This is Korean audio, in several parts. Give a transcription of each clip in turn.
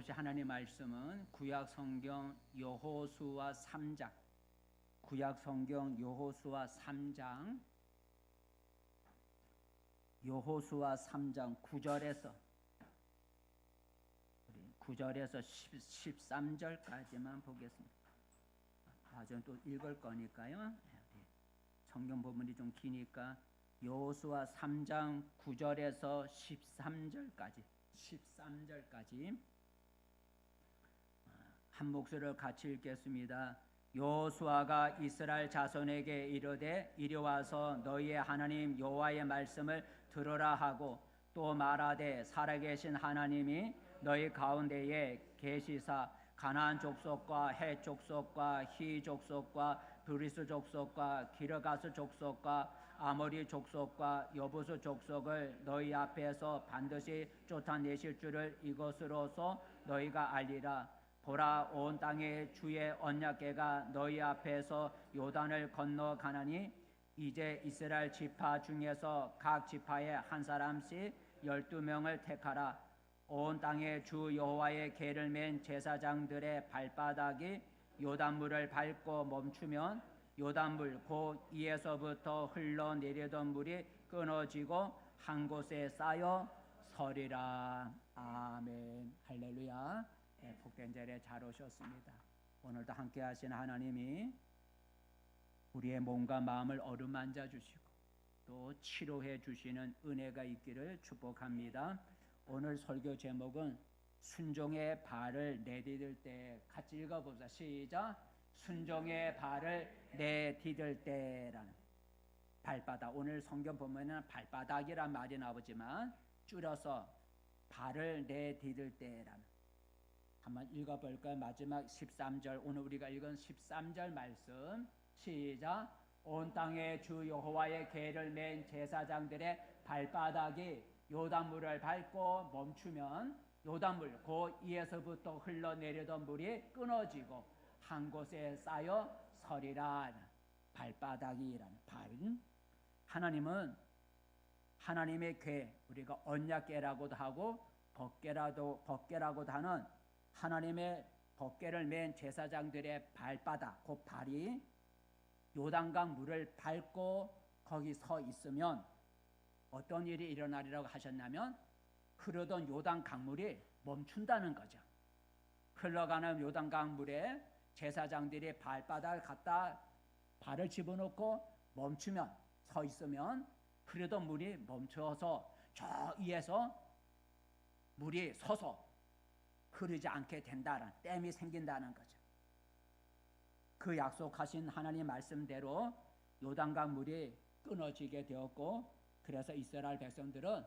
보실 하나님 말씀은 구약 성경 여호수아 3장, 구약 성경 여호수아 3장 9절에서 13절까지만 보겠습니다. 나중에 또 읽을 거니까요. 성경 부분이 좀 기니까 여호수아 3장 9절에서 13절까지 한 목소리를 같이 읽겠습니다. 여호수아가 이스라엘 자손에게 이르되 이리 와서 너희의 하나님 여호와의 말씀을 들으라 하고 또 말하되 살아계신 하나님이 너희 가운데에 계시사 가나안 족속과 헷 족속과 히 족속과 브리스 족속과 기르가스 족속과 아모리 족속과 여부스 족속을 너희 앞에서 반드시 쫓아내실 줄을 이것으로서 너희가 알리라. 보라, 온 땅에 주의 언약궤가 너희 앞에서 요단을 건너가나니 이제 이스라엘 지파 중에서 각 지파에 한 사람씩 12명을 택하라. 온 땅에 주 여호와의 궤를 맨 제사장들의 발바닥이 요단물을 밟고 멈추면 요단물 곧 이에서부터 흘러내리던 물이 끊어지고 한 곳에 쌓여 서리라. 아멘. 할렐루야. 네, 복된 자리에 잘 오셨습니다. 오늘도 함께 하신 하나님이 우리의 몸과 마음을 어루만져 주시고 또 치료해 주시는 은혜가 있기를 축복합니다. 오늘 설교 제목은 순종의 발을 내디딜 때, 같이 읽어봅시다. 시작. 순종의 발을 내디딜 때라는 발바닥. 오늘 성경 보면은 발바닥이란 말이 나오지만 줄여서 발을 내디딜 때라는, 한번 읽어볼까요? 마지막 13절, 오늘 우리가 읽은 13절 말씀. 시작. 온 땅에 주 여호와의 궤를 맨 제사장들의 발바닥이 요단물을 밟고 멈추면 요단물 곧 이에서부터 흘러내리던 물이 끊어지고 한 곳에 쌓여 서리라. 발바닥이라는 발. 하나님은 하나님의 궤, 우리가 언약궤라고도 하고 법궤라고도 하는 하나님의 법궤를 맨 제사장들의 발바닥, 그 발이 요단강 물을 밟고 거기 서 있으면 어떤 일이 일어나리라고 하셨냐면 흐르던 요단 강물이 멈춘다는 거죠. 흘러가는 요단 강물에 제사장들이 발바닥을 갖다 발을 집어넣고 멈추면, 서 있으면 흐르던 물이 멈춰서 저 위에서 물이 서서 흐르지 않게 된다는, 댐이 생긴다는 거죠. 그 약속하신 하나님 말씀대로 요단강 물이 끊어지게 되었고, 그래서 이스라엘 백성들은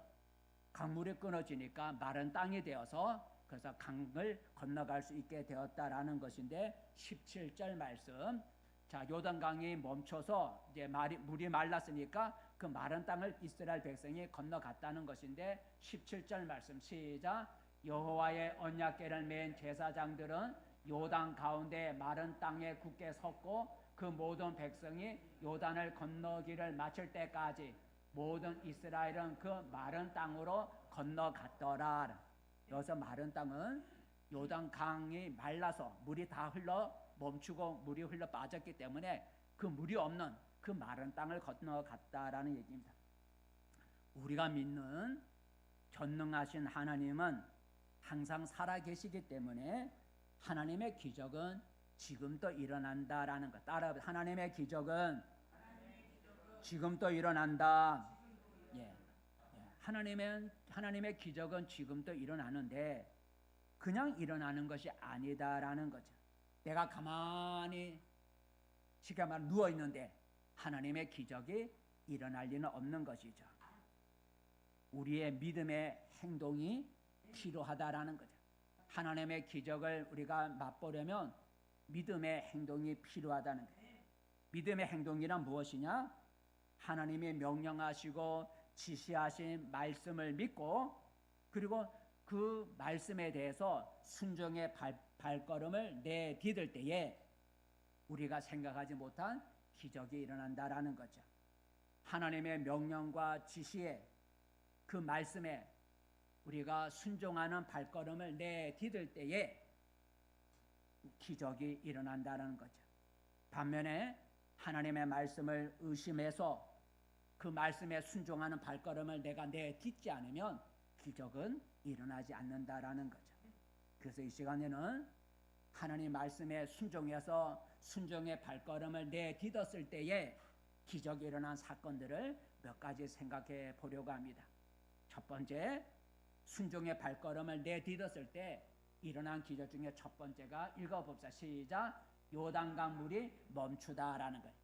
강물이 끊어지니까 마른 땅이 되어서 그래서 강을 건너갈 수 있게 되었다라는 것인데, 17절 말씀. 자, 요단강이 멈춰서 이제 물이 말랐으니까 그 마른 땅을 이스라엘 백성이 건너갔다는 것인데, 17절 말씀 시작. 여호와의 언약궤를 맨 제사장들은 요단 가운데 마른 땅에 굳게 섰고 그 모든 백성이 요단을 건너기를 마칠 때까지 모든 이스라엘은 그 마른 땅으로 건너갔더라. 여기서 마른 땅은 요단 강이 말라서 물이 다 흘러 멈추고 물이 흘러 빠졌기 때문에 그 물이 없는 그 마른 땅을 건너갔다라는 얘기입니다. 우리가 믿는 전능하신 하나님은 항상 살아계시기 때문에 하나님의 기적은 지금도 일어난다라는 것. 따라, 하나님의 기적은 지금도 일어난다. 예. 하나님의 기적은 지금도 일어나는데 그냥 일어나는 것이 아니다라는 거죠. 내가 가만히 쉽게 말하면 누워 있는데 하나님의 기적이 일어날 리는 없는 것이죠. 우리의 믿음의 행동이 필요하다라는 거죠. 하나님의 기적을 우리가 맛보려면 믿음의 행동이 필요하다는 거예요. 믿음의 행동이란 무엇이냐? 하나님이 명령하시고 지시하신 말씀을 믿고 그리고 그 말씀에 대해서 순종의 발걸음을 내디딜 때에 우리가 생각하지 못한 기적이 일어난다라는 거죠. 하나님의 명령과 지시에 그 말씀에 우리가 순종하는 발걸음을 내디딜 때에 기적이 일어난다는 거죠. 반면에 하나님의 말씀을 의심해서 그 말씀에 순종하는 발걸음을 내가 내딛지 않으면 기적은 일어나지 않는다라는 거죠. 그래서 이 시간에는 하나님 말씀에 순종해서 순종의 발걸음을 내딛었을 때에 기적이 일어난 사건들을 몇 가지 생각해 보려고 합니다. 첫 번째, 순종의 발걸음을 내딛었을 때 일어난 기적 중에 첫 번째가 읽어봅시다. 시작. 요단강 물이 멈추다라는 거예요.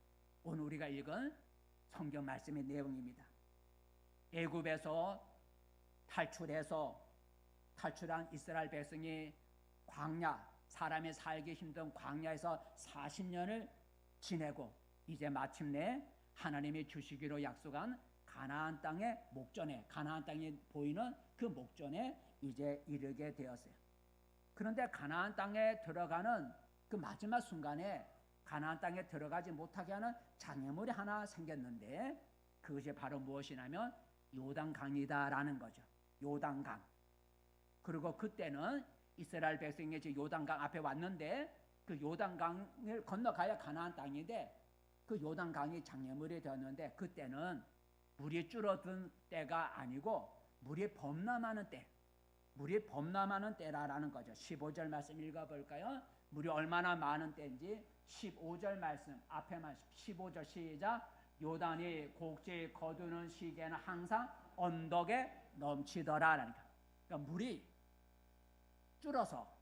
오늘 우리가 읽은 성경 말씀의 내용입니다. 애굽에서 탈출한 이스라엘 백성이 광야, 사람이 살기 힘든 광야에서 40년을 지내고 이제 마침내 하나님이 주시기로 약속한 가나안 땅의 목전에, 가나안 땅이 보이는 그 목전에 이제 이르게 되었어요. 그런데 가나안 땅에 들어가는 그 마지막 순간에 가나안 땅에 들어가지 못하게 하는 장애물이 하나 생겼는데 그것이 바로 무엇이냐면 요단강이다라는 거죠. 요단강. 그리고 그때는 이스라엘 백성이 이제 요단강 앞에 왔는데 그 요단강을 건너가야 가나안 땅인데 그 요단강이 장애물이 되었는데 그때는 물이 줄어든 때가 아니고 물이 범람하는 때, 물이 범람하는 때라는 거죠. 15절 말씀 읽어볼까요? 물이 얼마나 많은 때인지 15절 말씀 앞에만 15절 시작. 요단이 곡지 거두는 시기에는 항상 언덕에 넘치더라라는 거예요. 그러니까 물이 줄어서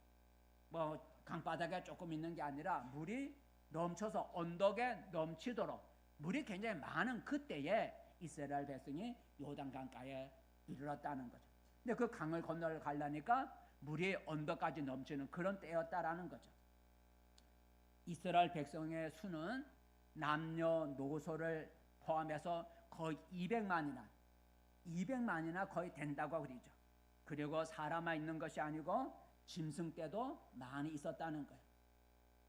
뭐 강바닥에 조금 있는 게 아니라 물이 넘쳐서 언덕에 넘치도록 물이 굉장히 많은 그때에 이스라엘 백성이 요단강가에 이르렀다는 거죠. 근데 그 강을 건너가려니까 물이 언덕까지 넘치는 그런 때였다라는 거죠. 이스라엘 백성의 수는 남녀노소를 포함해서 거의 200만이나 거의 된다고 그러죠. 그리고 사람만 있는 것이 아니고 짐승떼도 많이 있었다는 거예요.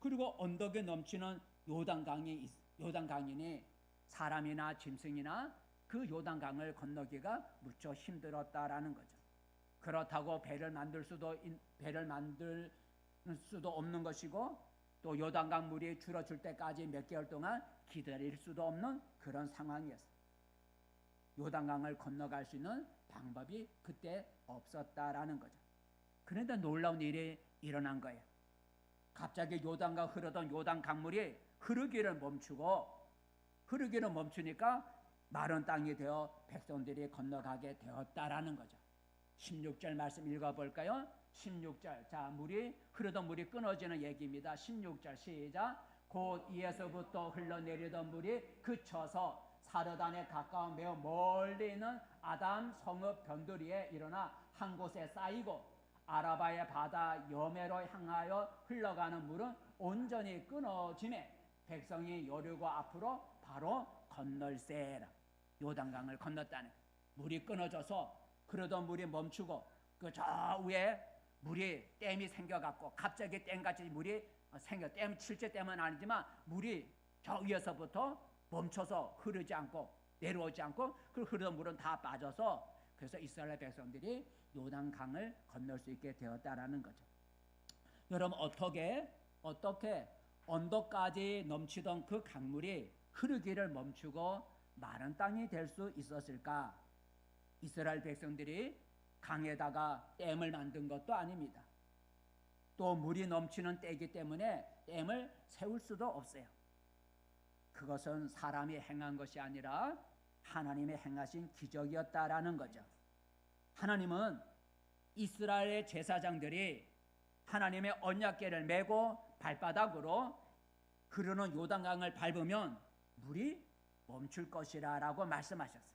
그리고 언덕에 넘치는 요단강이니 사람이나 짐승이나 그 요단강을 건너기가 무척 힘들었다라는 거죠. 그렇다고 배를 만들 수도 없는 것이고 또 요단강 물이 줄어들 때까지 몇 개월 동안 기다릴 수도 없는 그런 상황이었어요. 요단강을 건너갈 수 있는 방법이 그때 없었다라는 거죠. 그런데 놀라운 일이 일어난 거예요. 갑자기 요단강 흐르던 요단 강물이 흐르기를 멈추니까 마른 땅이 되어 백성들이 건너가게 되었다라는 거죠. 16절 말씀 읽어볼까요? 16절. 자, 흐르던 물이 끊어지는 얘기입니다. 16절 시작. 곧 이에서부터 흘러내리던 물이 그쳐서 사르단에 가까운 매우 멀리 있는 아담 성읍 변두리에 일어나 한 곳에 쌓이고 아라바의 바다 여매로 향하여 흘러가는 물은 온전히 끊어지매 백성이 여리고 앞으로 바로 건널세라. 요단강을 건넜다는 물이 끊어져서 흐르던 물이 멈추고 그 저 위에 물이 댐이 생겨갖고 갑자기 댐같이 물이 댐 실제 댐은 아니지만 물이 저 위에서부터 멈춰서 흐르지 않고 내려오지 않고 그 흐르던 물은 다 빠져서 그래서 이스라엘 백성들이 요단강을 건널 수 있게 되었다라는 거죠. 여러분 어떻게 언덕까지 넘치던 그 강물이 흐르기를 멈추고 마른 땅이 될 수 있었을까? 이스라엘 백성들이 강에다가 댐을 만든 것도 아닙니다. 또 물이 넘치는 때이기 때문에 댐을 세울 수도 없어요. 그것은 사람이 행한 것이 아니라 하나님의 행하신 기적이었다라는 거죠. 하나님은 이스라엘의 제사장들이 하나님의 언약궤를 메고 발바닥으로 흐르는 요단강을 밟으면 물이 멈출 것이라고 말씀하셨어요.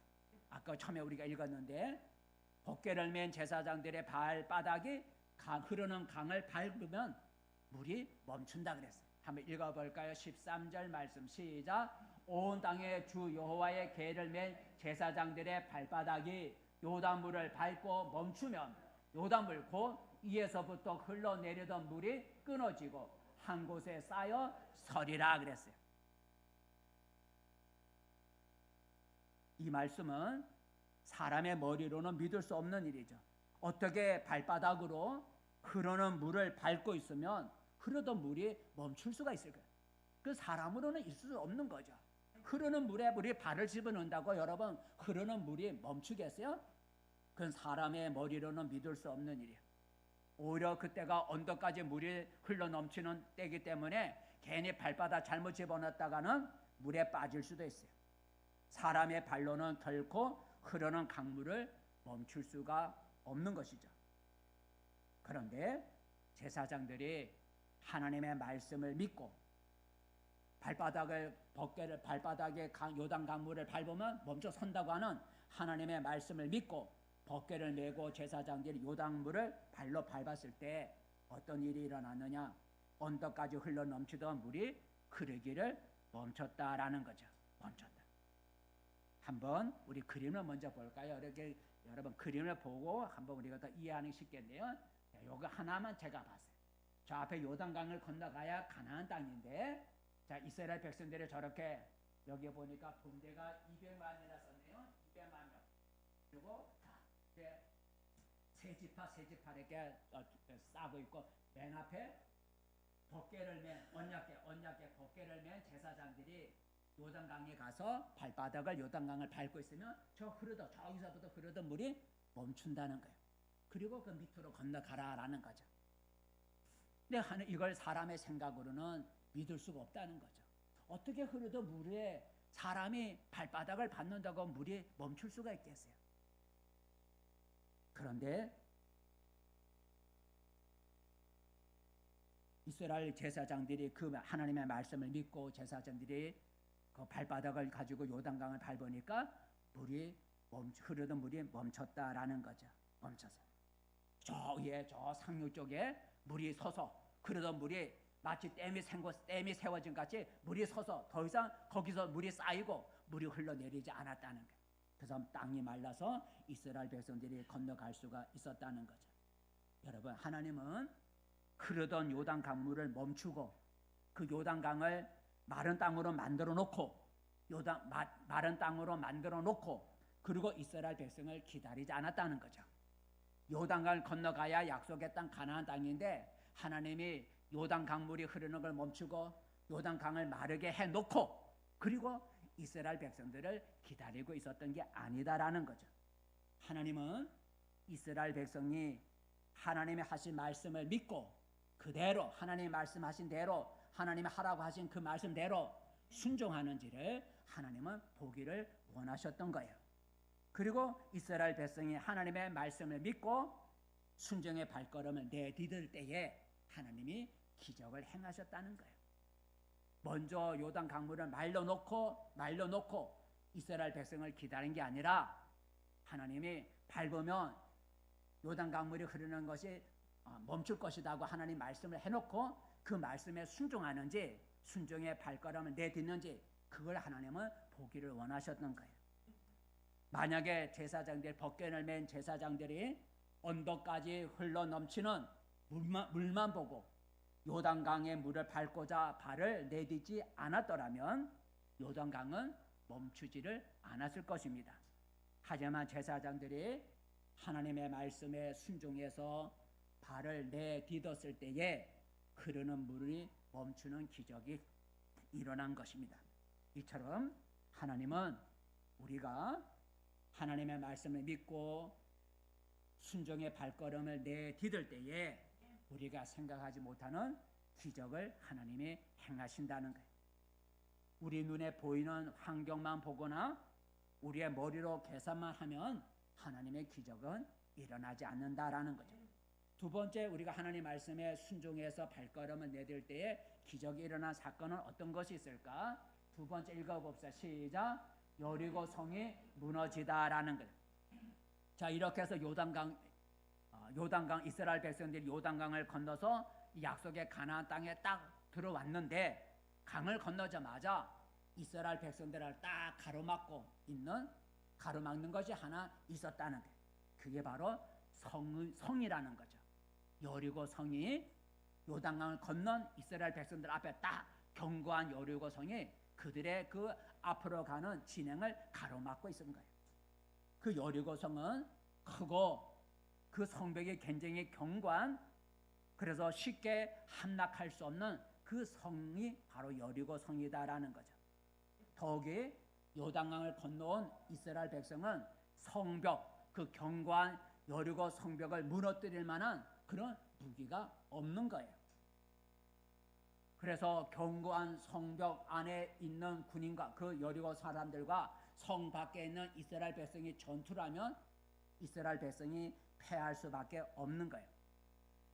아까 처음에 우리가 읽었는데 법궤를 맨 제사장들의 발바닥이 흐르는 강을 밟으면 물이 멈춘다 그랬어요. 한번 읽어볼까요? 13절 말씀 시작. 온 땅의 주 여호와의 궤를 맨 제사장들의 발바닥이 요단물을 밟고 멈추면 요단물 곧 이에서부터 흘러내리던 물이 끊어지고 한 곳에 쌓여 서리라 그랬어요. 이 말씀은 사람의 머리로는 믿을 수 없는 일이죠. 어떻게 발바닥으로 흐르는 물을 밟고 있으면 흐르던 물이 멈출 수가 있을까요? 그 사람으로는 있을 수 없는 거죠. 흐르는 물에 우리 발을 집어넣는다고 여러분 흐르는 물이 멈추겠어요? 그건 사람의 머리로는 믿을 수 없는 일이에요. 오히려 그때가 언덕까지 물이 흘러 넘치는 때이기 때문에 괜히 발바닥 잘못 집어넣었다가는 물에 빠질 수도 있어요. 사람의 발로는 결코 흐르는 강물을 멈출 수가 없는 것이죠. 그런데 제사장들이 하나님의 말씀을 믿고 발바닥에 요단 강물을 밟으면 멈춰 선다고 하는 하나님의 말씀을 믿고 벗개를 메고 제사장들이 요단물을 발로 밟았을 때 어떤 일이 일어났느냐? 언덕까지 흘러 넘치던 물이 흐르기를 멈췄다라는 거죠. 멈췄다. 한번 우리 그림을 먼저 볼까요? 이렇게 여러분 그림을 보고 한번 우리가 더 이해하는 게 쉽겠네요. 요거 하나만 제가 봤어요. 저 앞에 요단강을 건너가야 가나안 땅인데, 자 이스라엘 백성들이 저렇게 여기 보니까 군대가 200만이나 썼네요. 200만 명. 그리고 세 지파 이렇게 싸고 있고 맨 앞에 벗개를 맨 언약계 벗개를 맨 제사장들이 요단강에 가서 발바닥을 요단강을 밟고 있으면 저기서부터 흐르던 물이 멈춘다는 거예요. 그리고 그 밑으로 건너가라라는 거죠. 근데 이걸 사람의 생각으로는 믿을 수가 없다는 거죠. 어떻게 흐르던 물에 사람이 발바닥을 밟는다고 물이 멈출 수가 있겠어요? 그런데 이스라엘 제사장들이 그 하나님의 말씀을 믿고 제사장들이 그 발바닥을 가지고 요단강을 밟으니까 흐르던 물이 멈췄다라는 거죠. 멈춰서 저 상류 쪽에 물이 서서 흐르던 물이 마치 댐이 세워진 같이 물이 서서 더 이상 거기서 물이 쌓이고 물이 흘러내리지 않았다는 거예요. 그래서 땅이 말라서 이스라엘 백성들이 건너갈 수가 있었다는 거죠. 여러분, 하나님은 흐르던 요단 강물을 멈추고 그 요단 강을 마른 땅으로 만들어 놓고 마른 땅으로 만들어 놓고 그리고 이스라엘 백성을 기다리지 않았다는 거죠. 요단강을 건너가야 약속의 땅 가나안 땅인데 하나님이 요단 강물이 흐르는 걸 멈추고 요단 강을 마르게 해놓고 그리고 이스라엘 백성들을 기다리고 있었던 게 아니다라는 거죠. 하나님은 이스라엘 백성이 하나님의 하신 말씀을 믿고 그대로 하나님이 말씀하신 대로 하나님이 하라고 하신 그 말씀대로 순종하는지를 하나님은 보기를 원하셨던 거예요. 그리고 이스라엘 백성이 하나님의 말씀을 믿고 순종의 발걸음을 내디딜 때에 하나님이 기적을 행하셨다는 거예요. 먼저 요단 강물을 말려놓고 이스라엘 백성을 기다린 게 아니라 하나님이 밟으면 요단 강물이 흐르는 것이 멈출 것이라고 하나님 말씀을 해놓고 그 말씀에 순종하는지 순종의 발걸음을 내딛는지 그걸 하나님은 보기를 원하셨던 거예요. 만약에 벗개를 맨 제사장들이 언덕까지 흘러 넘치는 물만 보고 요단강의 물을 밟고자 발을 내딛지 않았더라면 요단강은 멈추지를 않았을 것입니다. 하지만 제사장들이 하나님의 말씀에 순종해서 발을 내딛었을 때에 흐르는 물이 멈추는 기적이 일어난 것입니다. 이처럼 하나님은 우리가 하나님의 말씀을 믿고 순종의 발걸음을 내딛을 때에 우리가 생각하지 못하는 기적을 하나님이 행하신다는 거예요. 우리 눈에 보이는 환경만 보거나 우리의 머리로 계산만 하면 하나님의 기적은 일어나지 않는다라는 거죠. 두 번째, 우리가 하나님 말씀에 순종해서 발걸음을 내딜 때에 기적이 일어난 사건은 어떤 것이 있을까? 두 번째 읽어봅시다. 시작. 여리고 성이 무너지다라는 거예요. 자, 이렇게 해서 요단강 이스라엘 백성들이 요단강을 건너서 약속의 가나안 땅에 딱 들어왔는데 강을 건너자마자 이스라엘 백성들을 딱 가로막는 것이 하나 있었다는 거예요. 그게 바로 성이라는 거죠. 여리고 성이 요단강을 건넌 이스라엘 백성들 앞에 딱 견고한 여리고 성이 그들의 그 앞으로 가는 진행을 가로막고 있는 거예요. 그 여리고 성은 크고 그 성벽이 굉장히 견고한, 그래서 쉽게 함락할 수 없는 그 성이 바로 여리고 성이다라는 거죠. 더욱이 요단강을 건너온 이스라엘 백성은 성벽, 그 견고한 여리고 성벽을 무너뜨릴 만한 그런 무기가 없는 거예요. 그래서 견고한 성벽 안에 있는 군인과 그 여리고 사람들과 성 밖에 있는 이스라엘 백성이 전투를 하면 이스라엘 백성이 패할 수밖에 없는 거예요.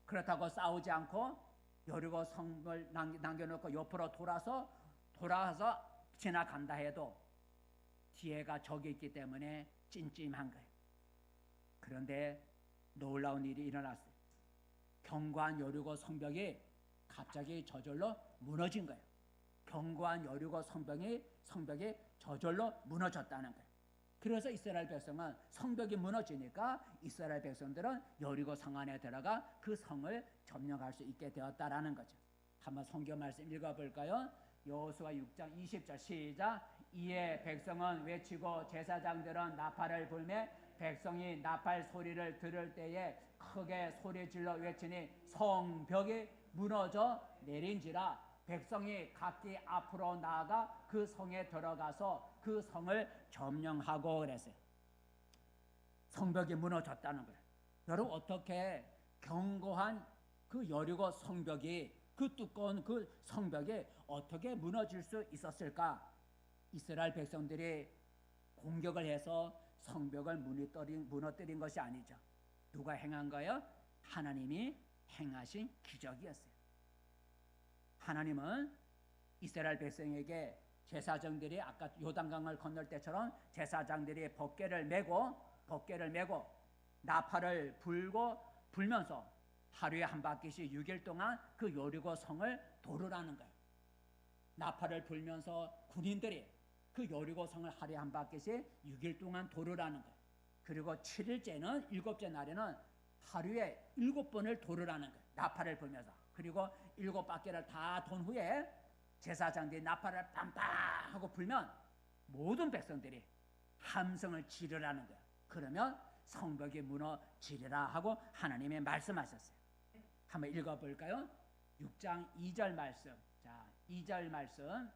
그렇다고 싸우지 않고 여리고 성을 남겨놓고 옆으로 돌아서 지나간다 해도 뒤에가 적이 있기 때문에 찜찜한 거예요. 그런데 놀라운 일이 일어났어요. 견고한 여리고 성벽이 갑자기 저절로 무너진 거예요. 견고한 여리고 성벽이 저절로 무너졌다는 거예요. 그래서 이스라엘 백성은 성벽이 무너지니까 이스라엘 백성들은 여리고 성 안에 들어가 그 성을 점령할 수 있게 되었다라는 거죠. 한번 성경 말씀 읽어볼까요? 여호수아 6장 20절 시작. 이에 백성은 외치고 제사장들은 나팔을 불매 백성이 나팔 소리를 들을 때에 크게 소리질러 외치니 성벽이 무너져 내린지라. 백성이 각기 앞으로 나아가 그 성에 들어가서 그 성을 점령하고 그랬어요. 성벽이 무너졌다는 거예요. 여러분, 어떻게 견고한 그 여리고 성벽이, 그 두꺼운 그 성벽이 어떻게 무너질 수 있었을까? 이스라엘 백성들이 공격을 해서 성벽을 무너뜨린 것이 아니죠. 누가 행한 거예요? 하나님이 행하신 기적이었어요. 하나님은 이스라엘 백성에게 제사장들이 아까 요단강을 건널 때처럼 제사장들이 법궤를 메고 나팔을 불면서 하루에 한 바퀴씩 6일 동안 그 여리고 성을 도르라는 거예요. 나팔을 불면서 군인들이 그 여리고 성을 하루에 한 바퀴씩 6일 동안 도르라는 거예요. 그리고 7일째는 7째 날에는 하루에 7번을 도르라는 거예요. 나팔을 불면서. 그리고 7바퀴를 다 돈 후에 제사장들이 나팔을 빰빰 하고 불면 모든 백성들이 함성을 지르라는 거예요. 그러면 성벽이 무너지리라 하고 하나님이 말씀하셨어요. 한번 읽어볼까요? 6장 2절 말씀. 자, 2절 말씀.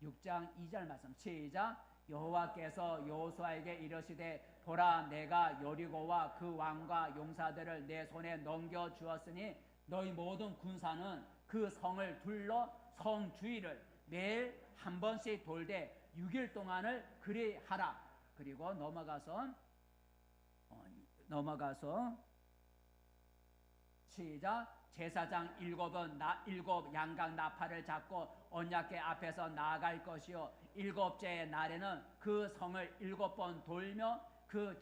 6장 2절 말씀 시작. 여호와께서 여호수아에게 이르시되 보라, 내가 여리고와 그 왕과 용사들을 내 손에 넘겨 주었으니 너희 모든 군사는 그 성을 둘러 성 주위를 매일 한 번씩 돌되 6일 동안을 그리하라. 그리고 넘어가서 시작. 제사장 7은 7 양각 나팔을 잡고 언약궤 앞에서 나아갈 것이요 7째 날에는 그 성을 7번 돌며 그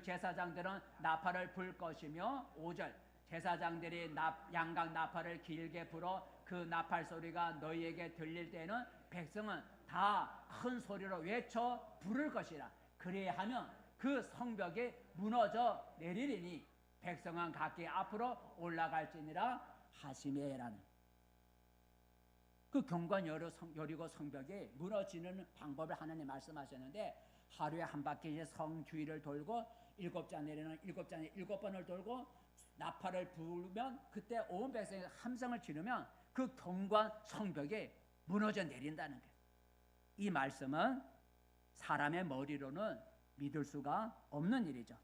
제사장들은 나팔을 불 것이며 5절 제사장들이 양각 나팔을 길게 불어 그 나팔 소리가 너희에게 들릴 때는 백성은 다 큰 소리로 외쳐 부를 것이라. 그리하면 그 성벽이 무너져 내리리니 백성은 각기 앞으로 올라갈지니라 하시매라는 그 견고한 여리고 성벽이 무너지는 방법을 하나님 말씀하셨는데 하루에 한 바퀴씩 성 주위를 돌고 7자 내리는 7번을 돌고 나팔을 불면 그때 온 백성이 함성을 지르면 그 견고한 성벽이 무너져 내린다는 거예요. 이 말씀은 사람의 머리로는 믿을 수가 없는 일이죠.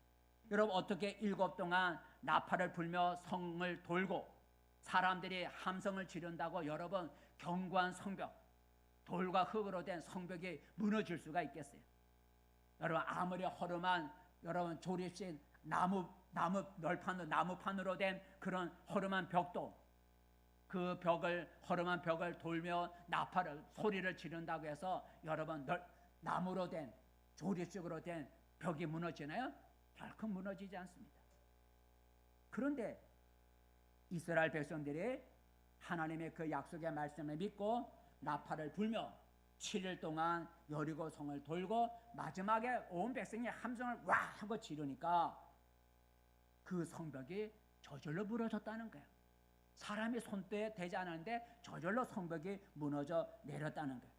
여러분, 어떻게 7 동안 나팔을 불며 성을 돌고 사람들이 함성을 지른다고 여러분 견고한 성벽, 돌과 흙으로 된 성벽이 무너질 수가 있겠어요? 여러분, 아무리 허름한 여러분 조립식 나무판으로 된 그런 허름한 벽도 그 허름한 벽을 돌며 나팔을 소리를 지른다고 해서 여러분 나무로 된 조립식으로 된 벽이 무너지나요? 결코 무너지지 않습니다. 그런데 이스라엘 백성들이 하나님의 그 약속의 말씀을 믿고 나팔을 불며 7일 동안 여리고 성을 돌고 마지막에 온 백성이 함성을 와 하고 지르니까 그 성벽이 저절로 무너졌다는 거예요. 사람이 손대에 되지 않았는데 저절로 성벽이 무너져 내렸다는 거예요.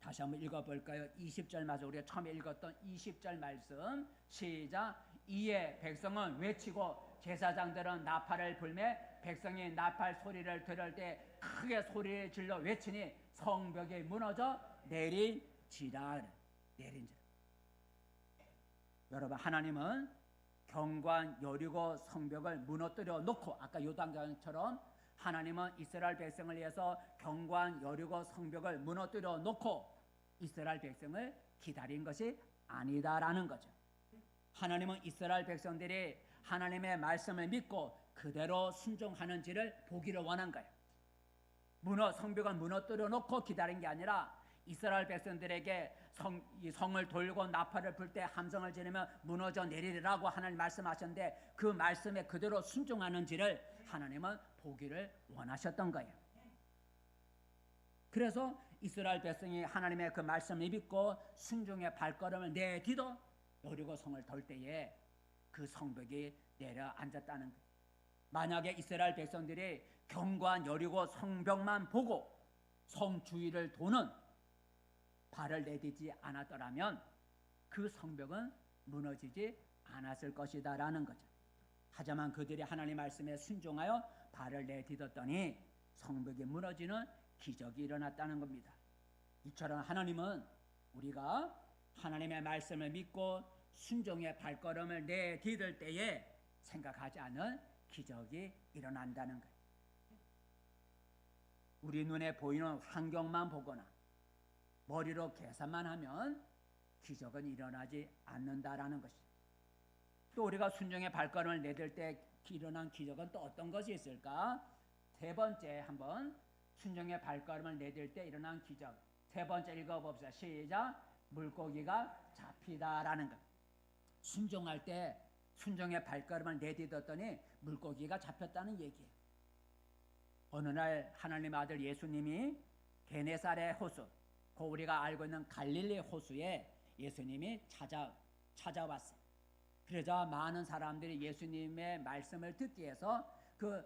다시 한번 읽어볼까요? 20절 마저 우리가 처음에 읽었던 20절 말씀 시작. 이에 백성은 외치고 제사장들은 나팔을 불매 백성이 나팔 소리를 들을 때 크게 소리를 질러 외치니 성벽이 무너져 내린지라. 내린지라. 여러분, 하나님은 경관 여리고 성벽을 무너뜨려 놓고 아까 요단강처럼 하나님은 이스라엘 백성을 위해서 경관 여리고 성벽을 무너뜨려 놓고 이스라엘 백성을 기다린 것이 아니다라는 거죠. 하나님은 이스라엘 백성들이 하나님의 말씀을 믿고 그대로 순종하는지를 보기를 원한 거예요. 성벽을 무너뜨려 놓고 기다린 게 아니라 이스라엘 백성들에게 성을 돌고 나팔을 불 때 함성을 지르며 무너져 내리라고 하나님 말씀하셨는데 그 말씀에 그대로 순종하는지를 하나님은 보기를 원하셨던 거예요. 그래서 이스라엘 백성이 하나님의 그 말씀을 믿고 순종의 발걸음을 내디뎌 여리고 성을 돌 때에 그 성벽이 내려앉았다는 거예요. 만약에 이스라엘 백성들이 경관 여리고 성벽만 보고 성 주위를 도는 발을 내딛지 않았더라면 그 성벽은 무너지지 않았을 것이다라는 거죠. 하지만 그들이 하나님 말씀에 순종하여 발을 내딛었더니 성벽이 무너지는 기적이 일어났다는 겁니다. 이처럼 하나님은 우리가 하나님의 말씀을 믿고 순종의 발걸음을 내디딜 때에 생각하지 않은 기적이 일어난다는 거예요. 우리 눈에 보이는 환경만 보거나 머리로 계산만 하면 기적은 일어나지 않는다라는 것이죠. 또 우리가 순종의 발걸음을 내딜 때 일어난 기적은 또 어떤 것이 있을까? 세 번째 한번 순종의 발걸음을 내딜 때 일어난 기적. 세 번째 읽어봅시다. 시작. 물고기가 잡히다라는 것. 순종할 때 순종의 발걸음을 내딛었더니 물고기가 잡혔다는 얘기예요. 어느 날 하나님의 아들 예수님이 게네사렛 호수, 그 우리가 알고 있는 갈릴리 호수에 예수님이 찾아왔어요. 그러자 많은 사람들이 예수님의 말씀을 듣기 위해서 그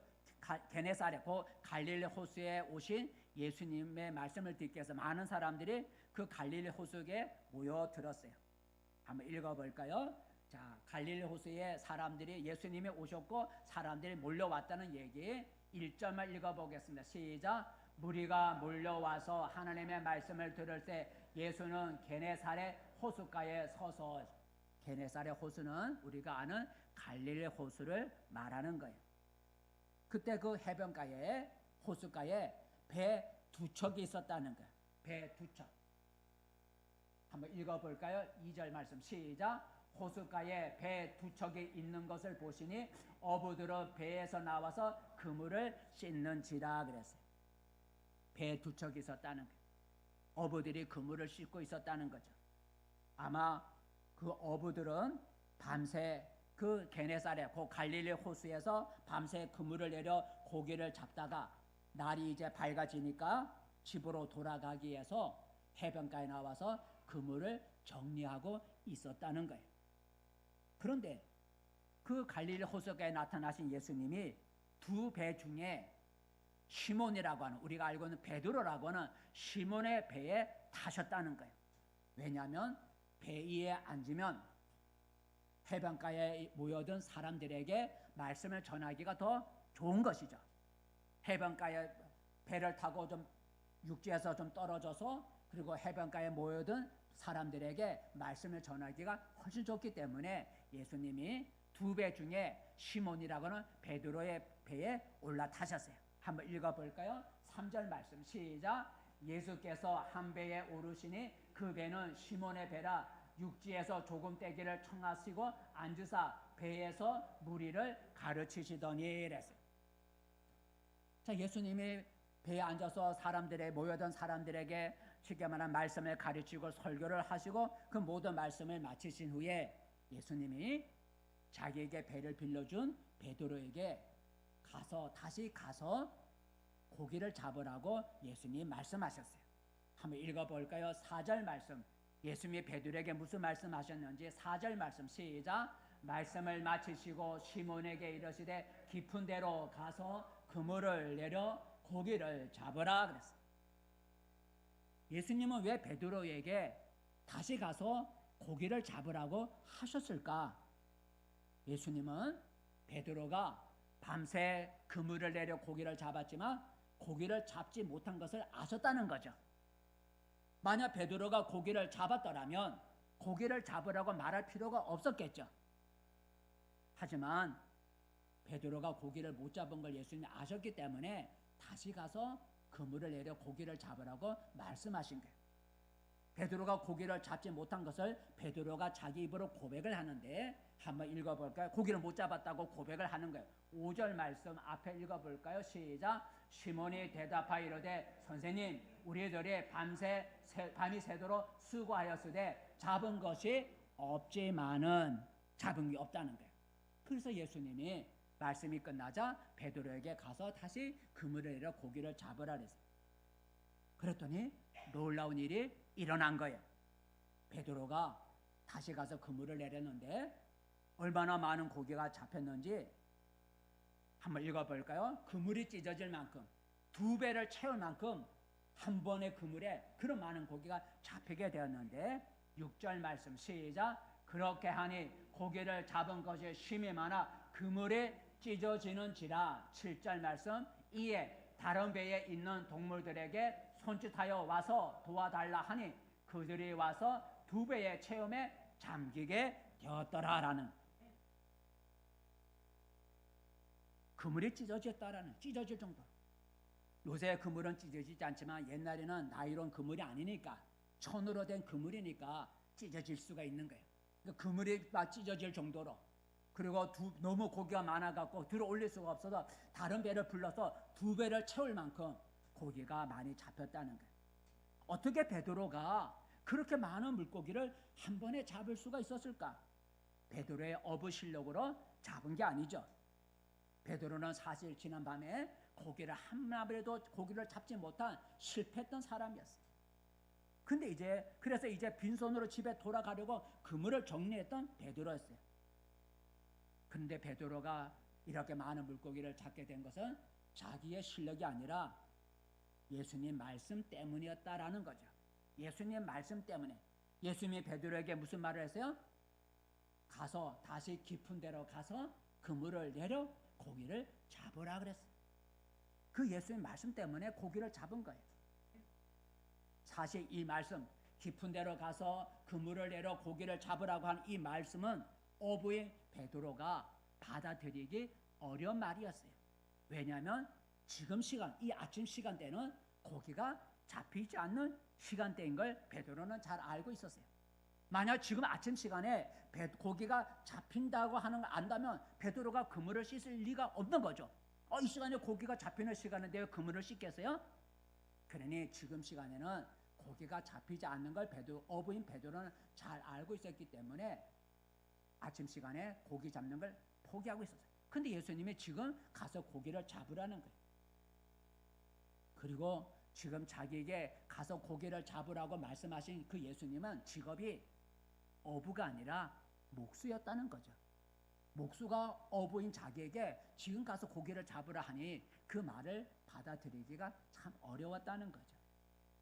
게네사렛, 그 갈릴리 호수에 오신 예수님의 말씀을 듣기 위해서 많은 사람들이 그 갈릴리 호수에 모여들었어요. 한번 읽어볼까요? 자, 갈릴리 호수에 사람들이 예수님이 오셨고 사람들이 몰려왔다는 얘기 1절만 읽어보겠습니다. 시작. 무리가 몰려와서 하나님의 말씀을 들을 때 예수는 게네사렛 호숫가에 서서, 게네사렛 호수는 우리가 아는 갈릴리 호수를 말하는 거예요. 그때 그 해변가에 호숫가에 배 두 척이 있었다는 거예요. 배 두 척. 한번 읽어볼까요? 2절 말씀 시작. 호숫가에 배 두 척이 있는 것을 보시니 어부들은 배에서 나와서 그물을 씻는지라 그랬어요. 배 두 척이 있었다는 거예요. 어부들이 그물을 씻고 있었다는 거죠. 아마 그 어부들은 밤새 그 게네사렛, 그 갈릴리 호수에서 밤새 그물을 내려 고기를 잡다가 날이 이제 밝아지니까 집으로 돌아가기 위해서 해변가에 나와서 그물을 정리하고 있었다는 거예요. 그런데 그 갈릴리 호수가에 나타나신 예수님이 두 배 중에 시몬이라고 하는, 우리가 알고 있는 베드로라고 하는 시몬의 배에 타셨다는 거예요. 왜냐하면 배 위에 앉으면 해변가에 모여든 사람들에게 말씀을 전하기가 더 좋은 것이죠. 해변가에 배를 타고 좀 육지에서 좀 떨어져서 그리고 해변가에 모여든 사람들에게 말씀을 전하기가 훨씬 좋기 때문에 예수님이 두 배 중에 시몬이라고 하는 베드로의 배에 올라타셨어요. 한번 읽어볼까요? 3절 말씀 시작. 예수께서 한 배에 오르시니 그 배는 시몬의 배라 육지에서 조금 떼기를 청하시고 앉으사 배에서 무리를 가르치시더니 이랬어요. 자, 예수님이 배에 앉아서 사람들의 모여든 사람들에게 쉽게 말하면 말씀을 가르치고 설교를 하시고 그 모든 말씀을 마치신 후에 예수님이 자기에게 배를 빌려준 베드로에게 다시 가서 고기를 잡으라고 예수님이 말씀하셨어요. 한번 읽어볼까요? 4절 말씀. 예수님이 베드로에게 무슨 말씀하셨는지 4절 말씀 시작. 말씀을 마치시고 시몬에게 이르시되 깊은 데로 가서 그물을 내려 고기를 잡으라 그랬어요. 예수님은 왜 베드로에게 다시 가서 고기를 잡으라고 하셨을까? 예수님은 베드로가 밤새 그물을 내려 고기를 잡았지만 고기를 잡지 못한 것을 아셨다는 거죠. 만약 베드로가 고기를 잡았더라면 고기를 잡으라고 말할 필요가 없었겠죠. 하지만 베드로가 고기를 못 잡은 걸 예수님이 아셨기 때문에 다시 가서 그물을 내려 고기를 잡으라고 말씀하신 거예요. 베드로가 고기를 잡지 못한 것을 베드로가 자기 입으로 고백을 하는데 한번 읽어볼까요? 고기를 못 잡았다고 고백을 하는 거예요. 5절 말씀 앞에 읽어볼까요? 시작. 시몬이 대답하여 이르되 선생님 우리들이 밤이 새도록 수고하였으되 잡은 것이 없지만은 잡은 게 없다는 거예요. 그래서 예수님이 말씀이 끝나자 베드로에게 가서 다시 그물을 내려 고기를 잡으라 그랬어요. 그랬더니 놀라운 일이 일어난 거예요. 베드로가 다시 가서 그물을 내렸는데 얼마나 많은 고기가 잡혔는지 한번 읽어볼까요? 그물이 찢어질 만큼 2배를 채울 만큼 한 번의 그물에 그런 많은 고기가 잡히게 되었는데 6절 말씀 시작. 그렇게 하니 고기를 잡은 것이 심히 많아 그물이 찢어지는지라. 7절 말씀 이에 다른 배에 있는 동물들에게 손짓하여 와서 도와달라 하니 그들이 와서 2배의 체험에 잠기게 되었더라라는, 그물이 찢어졌다라는, 찢어질 정도로. 요새 그물은 찢어지지 않지만 옛날에는 나이론 그물이 아니니까 천으로 된 그물이니까 찢어질 수가 있는 거예요. 그러니까 그물이 막 찢어질 정도로. 그리고 너무 고기가 많아갖고 들어 올릴 수가 없어서 다른 배를 불러서 2배를 채울 만큼 고기가 많이 잡혔다는 거예요. 어떻게 베드로가 그렇게 많은 물고기를 한 번에 잡을 수가 있었을까? 베드로의 어부 실력으로 잡은 게 아니죠. 베드로는 사실 지난 밤에 고기를 한 마리도 고기를 잡지 못한 실패했던 사람이었어요. 근데 그래서 이제 빈손으로 집에 돌아가려고 그물을 정리했던 베드로였어요. 그런데 베드로가 이렇게 많은 물고기를 잡게 된 것은 자기의 실력이 아니라 예수님 말씀 때문이었다라는 거죠. 예수님 말씀 때문에. 예수님이 베드로에게 무슨 말을 했어요? 가서 다시 깊은 데로 가서 그물을 내려 고기를 잡으라 그랬어요. 그 예수님 말씀 때문에 고기를 잡은 거예요. 사실 이 말씀, 깊은 데로 가서 그물을 내려 고기를 잡으라고 한 이 말씀은 어부인 베드로가 받아들이기 어려운 말이었어요. 왜냐하면 지금 시간, 이 아침 시간대는 고기가 잡히지 않는 시간대인 걸 베드로는 잘 알고 있었어요. 만약 지금 아침 시간에 고기가 잡힌다고 하는 걸 안다면 베드로가 그물을 씻을 리가 없는 거죠. 이 시간에 고기가 잡히는 시간인데 왜 그물을 씻겠어요? 그러니 지금 시간에는 고기가 잡히지 않는 걸 어부인 베드로는 잘 알고 있었기 때문에 아침 시간에 고기 잡는 걸 포기하고 있었어요. 근데 예수님이 지금 가서 고기를 잡으라는 거예요. 그리고 지금 자기에게 가서 고기를 잡으라고 말씀하신 그 예수님은 직업이 어부가 아니라 목수였다는 거죠. 목수가 어부인 자기에게 지금 가서 고기를 잡으라 하니 그 말을 받아들이기가 참 어려웠다는 거죠.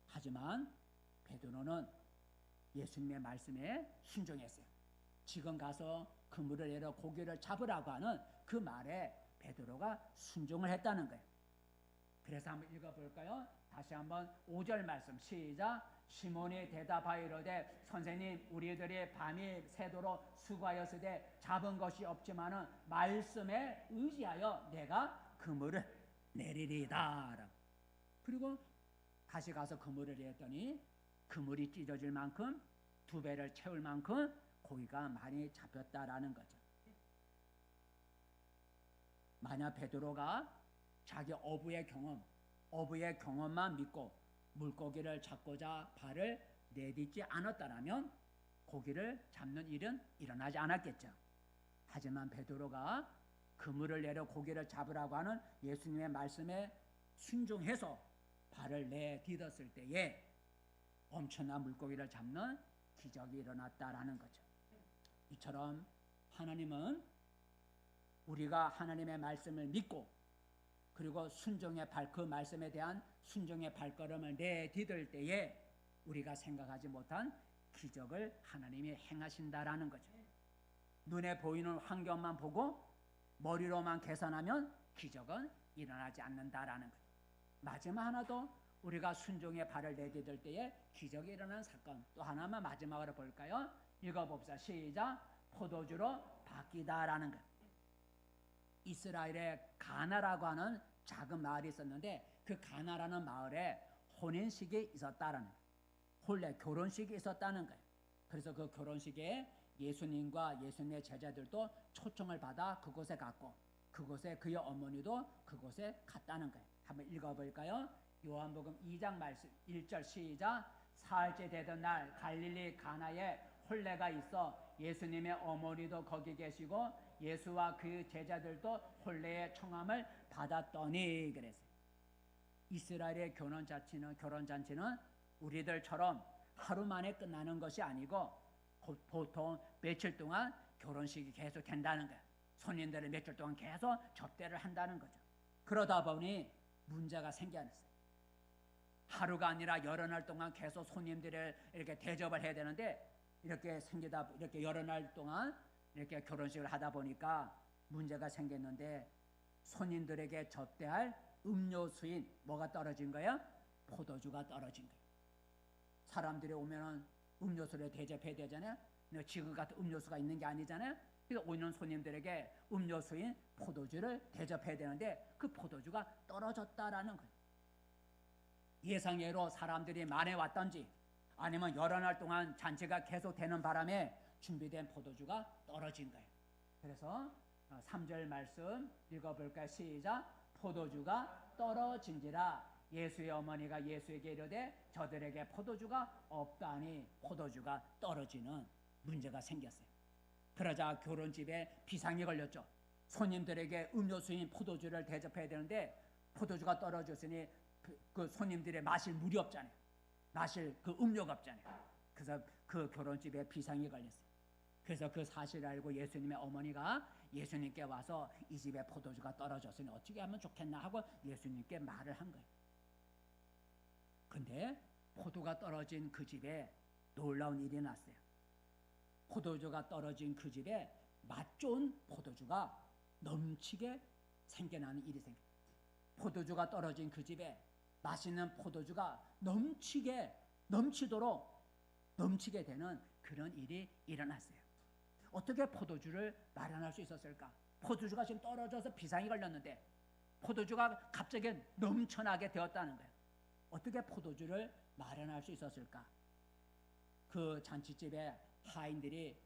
하지만 베드로는 예수님의 말씀에 순종했어요. 지금 가서 그물을 내려 고기를 잡으라고 하는 그 말에 베드로가 순종을 했다는 거예요. 그래서 한번 읽어볼까요? 다시 한번 5절 말씀 시작. 시몬이 대답하여 이르되 선생님 우리들이 밤이 새도록 수고하였으되 잡은 것이 없지만은 말씀에 의지하여 내가 그물을 내리리다. 그리고 다시 가서 그물을 내렸더니 그물이 찢어질 만큼 2배를 채울 만큼 고기가 많이 잡혔다라는 거죠. 만약 베드로가 자기 어부의 경험만 믿고 물고기를 잡고자 발을 내딛지 않았다면 고기를 잡는 일은 일어나지 않았겠죠. 하지만 베드로가 그물을 내려 고기를 잡으라고 하는 예수님의 말씀에 순종해서 발을 내딛었을 때에 엄청난 물고기를 잡는 기적이 일어났다라는 거죠. 이처럼 하나님은 우리가 하나님의 말씀을 믿고 그리고 그 말씀에 대한 순종의 발걸음을 내딛을 때에 우리가 생각하지 못한 기적을 하나님이 행하신다라는 거죠. 눈에 보이는 환경만 보고 머리로만 계산하면 기적은 일어나지 않는다라는 거예요. 마지막 하나도 우리가 순종의 발을 내디딜 때에 기적이 일어나는 사건 또 하나만 마지막으로 볼까요? 읽어봅시다. 시작. 포도주로 바뀌다라는 거예요. 이스라엘의 가나라고 하는 작은 마을이 있었는데 그 가나라는 마을에 혼인식이 있었다라는 거예요. 본래 결혼식이 있었다는 거예요. 그래서 그 결혼식에 예수님과 예수님의 제자들도 초청을 받아 그곳에 갔고 그곳에 그의 어머니도 그곳에 갔다는 거예요. 한번 읽어볼까요? 요한복음 2장 말씀 1절 시작. 사흘째 되던 날 갈릴리 가나에 혼례가 있어 예수님의 어머니도 거기 계시고 예수와 그 제자들도 혼례의 청함을 받았더니 그랬어요. 이스라엘의 결혼잔치는 우리들처럼 하루 만에 끝나는 것이 아니고 보통 며칠 동안 결혼식이 계속 된다는 거예요. 손님들을 며칠 동안 계속 접대를 한다는 거죠. 그러다 보니 문제가 생겨났어요. 하루가 아니라 여러 날 동안 계속 손님들을 이렇게 대접을 해야 되는데 이렇게 여러 날 동안 이렇게 결혼식을 하다 보니까 문제가 생겼는데 손님들에게 접대할 음료수인 뭐가 떨어진 거예요? 포도주가 떨어진 거예요. 사람들이 오면은 음료수를 대접해야 되잖아요. 근데 지금 같은 음료수가 있는 게 아니잖아요. 그래서 오는 손님들에게 음료수인 포도주를 대접해야 되는데 그 포도주가 떨어졌다라는 거예요. 예상외로 사람들이 많이 왔던지 아니면 여러 날 동안 잔치가 계속되는 바람에 준비된 포도주가 떨어진 거예요. 그래서 3절 말씀 읽어볼까요? 시작. 포도주가 떨어진지라 예수의 어머니가 예수에게 이르되 저들에게 포도주가 없다니 포도주가 떨어지는 문제가 생겼어요. 그러자 결혼집에 비상이 걸렸죠. 손님들에게 음료수인 포도주를 대접해야 되는데 포도주가 떨어졌으니 그 손님들의 마실 물이 없잖아요. 마실 그 음료가 없잖아요. 그래서 그 결혼집에 비상이 걸렸어요. 그래서 그 사실을 알고 예수님의 어머니가 예수님께 와서 이 집에 포도주가 떨어졌으니 어떻게 하면 좋겠나 하고 예수님께 말을 한 거예요. 근데 포도가 떨어진 그 집에 놀라운 일이 났어요. 포도주가 떨어진 그 집에 맛 좋은 포도주가 넘치게 생겨나는 일이 생겨요. 포도주가 떨어진 그 집에 맛있는 포도주가 넘치도록 넘치게 되는 그런 일이 일어났어요. 어떻게 포도주를 마련할 수 있었을까? 포도주가 지금 떨어져서 비상이 걸렸는데 포도주가 갑자기 넘쳐나게 되었다는 거예요. 어떻게 포도주를 마련할 수 있었을까? 그 잔치집에 하인들이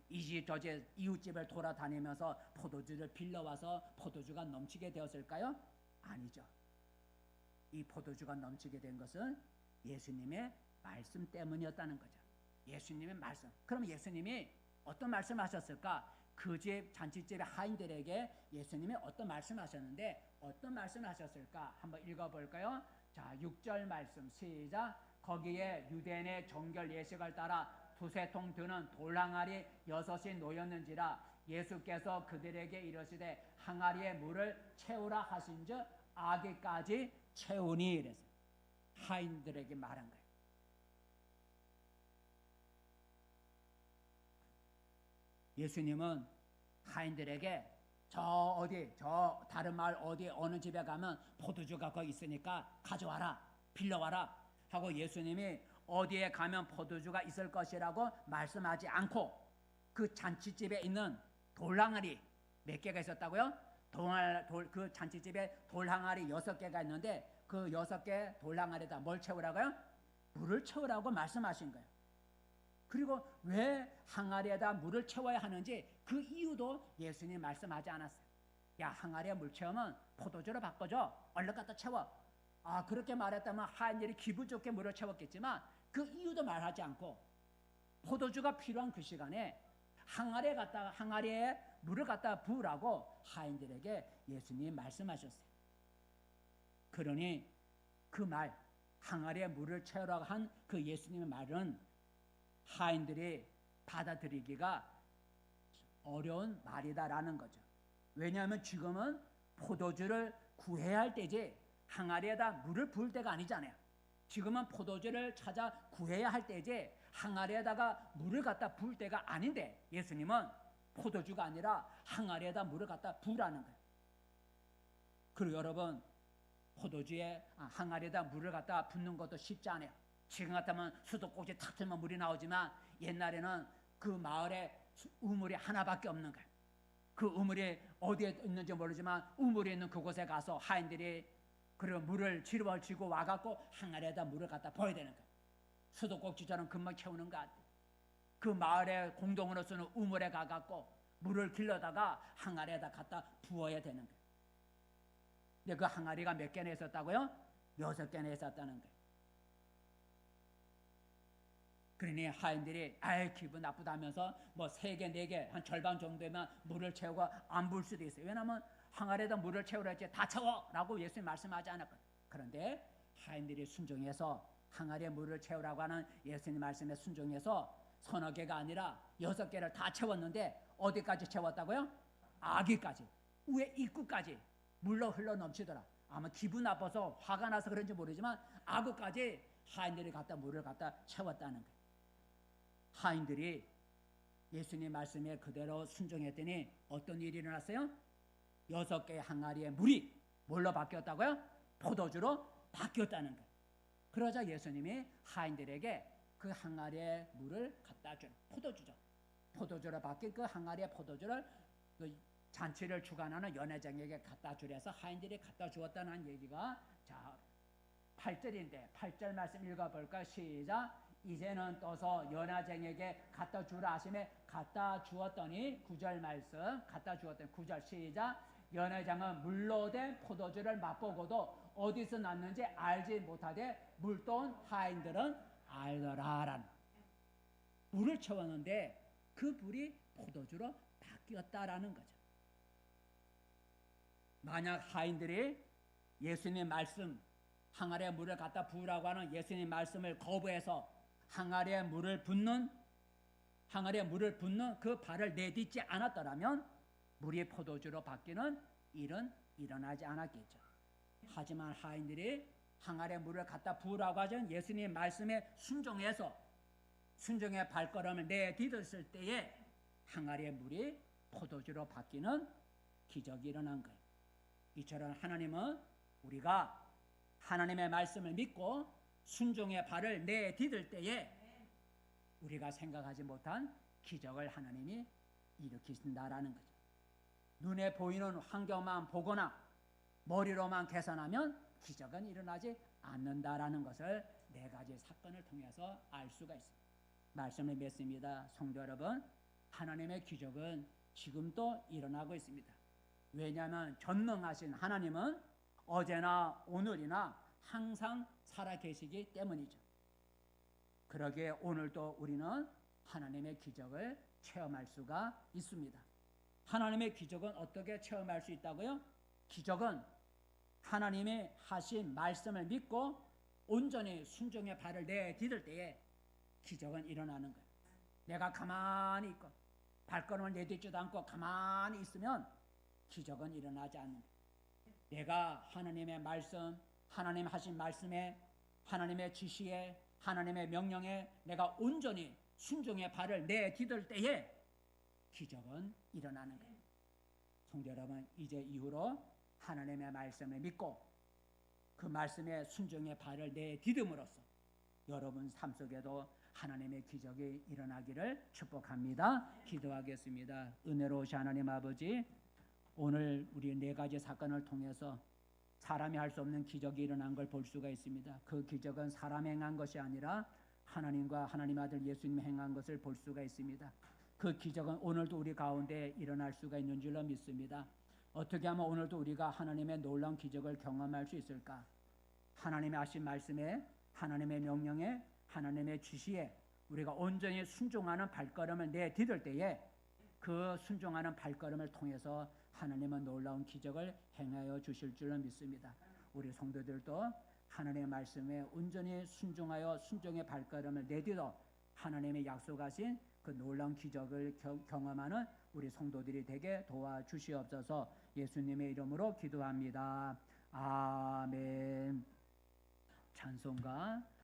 이집 저집 이웃집을 돌아다니면서 포도주를 빌려와서 포도주가 넘치게 되었을까요? 아니죠. 이 포도주가 넘치게 된 것은 예수님의 말씀 때문이었다는 거죠. 예수님의 말씀. 그럼 예수님이 어떤 말씀하셨을까? 그 집 잔치집의 하인들에게 예수님이 어떤 말씀하셨는데 어떤 말씀하셨을까? 한번 읽어볼까요? 자, 6절 말씀 시작. 거기에 유대인의 정결 예식을 따라 두세 통 드는 돌항아리 6이 놓였는지라 예수께서 그들에게 이르시되 항아리에 물을 채우라 하신즉 아기까지 채우니 이랬어요. 하인들에게 말한 거예요. 예수님은 하인들에게 저 다른 마을 어느 집에 가면 포도주가 거기 있으니까 가져와라, 빌려와라 하고 예수님이 어디에 가면 포도주가 있을 것이라고 말씀하지 않고 그 잔치집에 있는 돌항아리 몇 개가 있었다고요? 그 잔치집에 돌항아리 6개가 있는데 그 6개 돌항아리에다 뭘 채우라고요? 물을 채우라고 말씀하신 거예요. 그리고 왜 항아리에다 물을 채워야 하는지 그 이유도 예수님 말씀하지 않았어요. 야, 항아리에 물 채우면 포도주로 바꿔줘. 얼른 갖다 채워. 그렇게 말했다면 하인들이 기분 좋게 물을 채웠겠지만 그 이유도 말하지 않고 포도주가 필요한 그 시간에 항아리에 물을 갖다 부으라고 하인들에게 예수님이 말씀하셨어요. 그러니 그 말, 항아리에 물을 채우라고 한 그 예수님의 말은 하인들이 받아들이기가 어려운 말이다라는 거죠. 왜냐하면 지금은 포도주를 구해야 할 때지 항아리에다 물을 부을 때가 아니잖아요. 지금은 포도주를 찾아 구해야 할 때이지 항아리에다가 물을 갖다 부을 때가 아닌데 예수님은 포도주가 아니라 항아리에다 물을 갖다 부으라는 거예요. 그리고 여러분 포도주에 항아리에다 물을 갖다 붓는 것도 쉽지 않아요. 지금 같으면 수도꼭지 탁 틀면 물이 나오지만 옛날에는 그 마을에 우물이 하나밖에 없는 거예요. 그 우물이 어디에 있는지 모르지만 우물이 있는 그곳에 가서 하인들이 그리고 물을 짊어지고 와갖고 항아리에다 물을 갖다 부어야 되는 거예요. 수도꼭지처럼 금방 채우는 거 아니에요. 그 마을의 공동으로 쓰는 우물에 가갖고 물을 길러다가 항아리에다 갖다 부어야 되는 거예요. 근데 그 항아리가 몇 개나 있었다고요? 6개나 있었다는 거예요. 그러니 하인들이 기분 나쁘다면서 뭐 3개, 4개, 한 절반 정도면 물을 채우고 안 부을 수도 있어요. 왜냐하면 항아리에다 물을 채우라 했지 다 채워라고 예수님 말씀하지 않았거든요. 그런데 하인들이 순종해서 항아리에 물을 채우라고 하는 예수님 말씀에 순종해서 3-4개가 아니라 6개를 다 채웠는데 어디까지 채웠다고요? 아기까지, 위에 입구까지 물로 흘러 넘치더라. 아마 기분 나빠서 화가 나서 그런지 모르지만 아구까지 하인들이 갖다 물을 갖다 채웠다는 거예요. 하인들이 예수님 말씀에 그대로 순종했더니 어떤 일이 일어났어요? 6개의 항아리의 물이 뭘로 바뀌었다고요? 포도주로 바뀌었다는 거예요. 그러자 예수님이 하인들에게 그 항아리의 물을 갖다 준 포도주죠. 포도주로 바뀐 그 항아리의 포도주를 그 잔치를 주관하는 연회장에게 갖다 주래서 하인들이 갖다 주었다는 얘기가 자 8절인데 8절 말씀 읽어볼까요? 시작. 이제는 떠서 연회장에게 갖다 주라 하심에 갖다 주었더니 9절 말씀 갖다 주었더니 9절 시작. 연회장은 물로 된 포도주를 맛보고도 어디서 났는지 알지 못하되 물돈 하인들은 알더라라는 물을 채웠는데 그 물이 포도주로 바뀌었다라는 거죠. 만약 하인들이 예수님 말씀 항아리에 물을 갖다 부으라고 하는 예수님 말씀을 거부해서 항아리에 물을 붓는 그 발을 내딛지 않았더라면 물이 포도주로 바뀌는 일은 일어나지 않았겠죠. 하지만 하인들이 항아리에 물을 갖다 부으라고 하던 예수님 말씀에 순종해서 순종의 발걸음을 내딛었을 때에 항아리의 물이 포도주로 바뀌는 기적이 일어난 거예요. 이처럼 하나님은 우리가 하나님의 말씀을 믿고 순종의 발을 내딛을 때에 우리가 생각하지 못한 기적을 하나님이 일으키신다라는 거죠. 눈에 보이는 환경만 보거나 머리로만 계산하면 기적은 일어나지 않는다라는 것을 4가지 사건을 통해서 알 수가 있습니다. 말씀을 맺습니다. 성도 여러분, 하나님의 기적은 지금도 일어나고 있습니다. 왜냐하면 전능하신 하나님은 어제나 오늘이나 항상 살아계시기 때문이죠. 그러기에 오늘도 우리는 하나님의 기적을 체험할 수가 있습니다. 하나님의 기적은 어떻게 체험할 수 있다고요? 기적은 하나님이 하신 말씀을 믿고 온전히 순종의 발을 내딛을 때에 기적은 일어나는 거예요. 내가 가만히 있고 발걸음을 내딛지도 않고 가만히 있으면 기적은 일어나지 않는 거예요. 내가 하나님의 말씀, 하나님 하신 말씀에, 하나님의 지시에, 하나님의 명령에 내가 온전히 순종의 발을 내딛을 때에 기적은 일어나는 거예요. 성도 여러분, 이제 이후로 하나님의 말씀을 믿고 그 말씀에 순종의 발을 내딛음으로써 여러분 삶 속에도 하나님의 기적이 일어나기를 축복합니다. 기도하겠습니다. 은혜로우신 하나님 아버지, 오늘 우리 4가지 사건을 통해서 사람이 할 수 없는 기적이 일어난 걸 볼 수가 있습니다. 그 기적은 사람이 행한 것이 아니라 하나님과 하나님 아들 예수님이 행한 것을 볼 수가 있습니다. 그 기적은 오늘도 우리 가운데 일어날 수가 있는 줄로 믿습니다. 어떻게 하면 오늘도 우리가 하나님의 놀라운 기적을 경험할 수 있을까? 하나님의 하신 말씀에, 하나님의 명령에, 하나님의 지시에 우리가 온전히 순종하는 발걸음을 내딛을 때에 그 순종하는 발걸음을 통해서 하나님은 놀라운 기적을 행하여 주실 줄로 믿습니다. 우리 성도들도 하나님의 말씀에 온전히 순종하여 순종의 발걸음을 내딛어 하나님의 약속하신 그 놀라운 기적을 경험하는 우리 성도들이 되게 도와주시옵소서. 예수님의 이름으로 기도합니다. 아멘. 찬송가